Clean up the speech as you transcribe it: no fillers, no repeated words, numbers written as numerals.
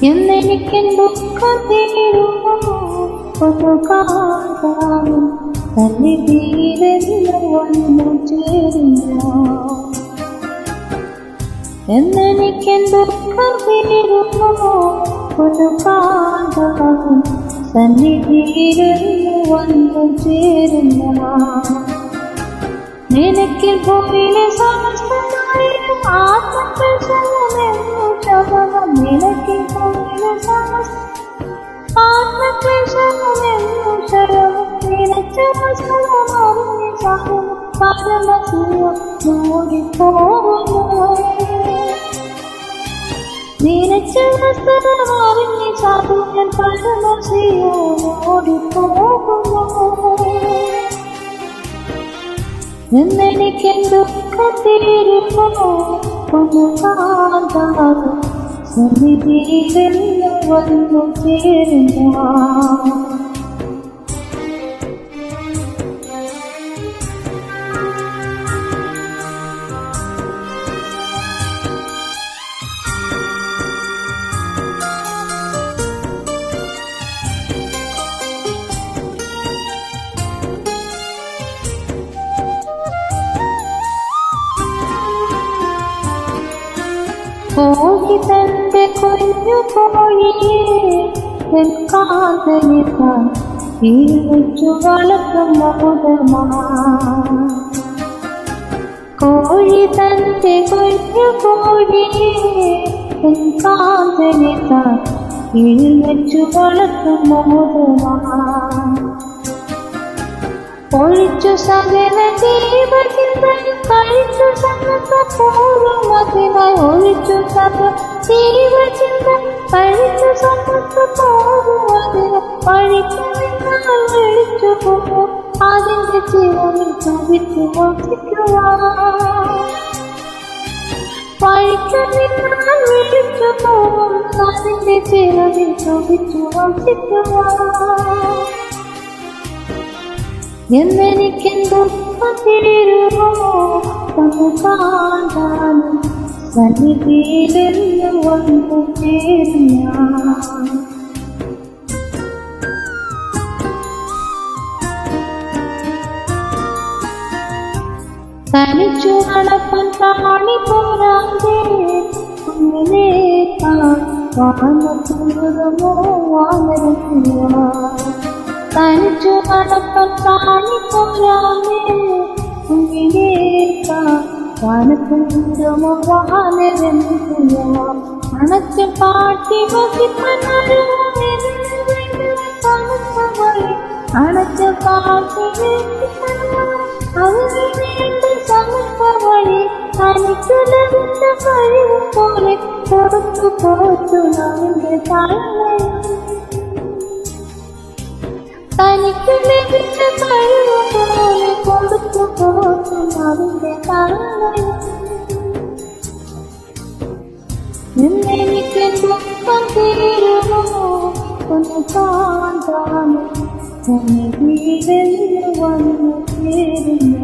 എന്നെനിക്ക് ദുഃഖം തീരുമോ ഒന്ന് കാണാനും സന്നിധിയിലെന്ന് വന്നു ചേരുന്നു. എന്നെനിക്ക് ദുഃഖം തീരുമോ ഒന്ന് കാണാനും സന്നിധിയിലെന്ന് വന്നു ചേരുന്നു. നിനക്ക് ഭൂമിയിലെ സമസ്തമായും ആത്മക്ലേശമെന്നു ശബദം. നിനക്ക് ഭൂമിയിലെ ആത്മക്ലേശമെന്നു ശബദം. നിനച്ച വസ്ത്രമറിഞ്ഞ് സാധനം പരമസിയോ ഓടിപ്പോകുന്നു. നിനച്ച വസ്ത്രമറിഞ്ഞ് സാധനം പരമസിയോ ഓടിപ്പോകുന്നു. എന്നെനിക്ക് ദുഃഖം തീരുമോ ഒന്ന് കാണാനും സന്നിധിയിലെന്ന് വന്നു ചേരുന്നു. കോഴി തന്റെ കുഞ്ഞു കോഴിയെ എൻ കാതലിതാൻ ഈച്ചു വളർത്തും മോദമാ. കോഴി തന്റെ കുഞ്ഞു കോഴിയെ എൻ കാതലിതാൻ ഈച്ചു വളർത്തും മോദമാ. ഒഴിച്ചു സകല ജീവചിന്തയും കഴിച്ചു സമത്വപൂർവ്വമതിനായി. ഒഴിച്ചു സകല ജീവചിന്തയും കഴിച്ചു സമത്വപൂർവ്വമതിനായി. പഴിക്കുമെന്നാൽ വിളിച്ചു പോകും അതിന്റെ ജീവനിൽ തുടിച്ചു വസിക്കുവാൻ. പഴിക്കുമെന്നാൽ വിളിച്ചു പോകും അതിന്റെ ജീവനിൽ തുടിച്ചു വസിക്കുവാൻ. എന്നെനിക്ക് ദുഃഖം തീരുമോ ഒന്ന് കാണാനും സന്നിധിയിലെന്ന് വന്നു ചേരുന്നു. തനിച്ചു നടപ്പൻ കാണി പോരാതെ കുഞ്ഞിനെ വാനത്തുമോ വാനരത്തില്ല. തനിച്ചു നടപ്പൻ കാണിപ്പോരാമേ വാനത്തുമോ വാനരത്തില്ല. അണച്ച് പാട്ടി വസിപ്പനൊരു അണച്ച പാട്ടി അവന് വേണ്ട സമൂഹ വഴി തനിക്ക് ലഭിച്ച കഴിവ് പോലെ കൊടുത്തു കൊടുത്തു അവന്റെ താഴ്മയും. തനിക്ക് ലഭിച്ച കഴിവ് പോലെ കൊടുത്തു കൊടുത്തു അവന്റെ താഴ്മയും. എന്നെനിക്ക് ദുഃഖം തീരുമോ ഒന്ന് കാണാനും സന്നിധിയിലെന്ന് വന്നു ചേരുന്നു.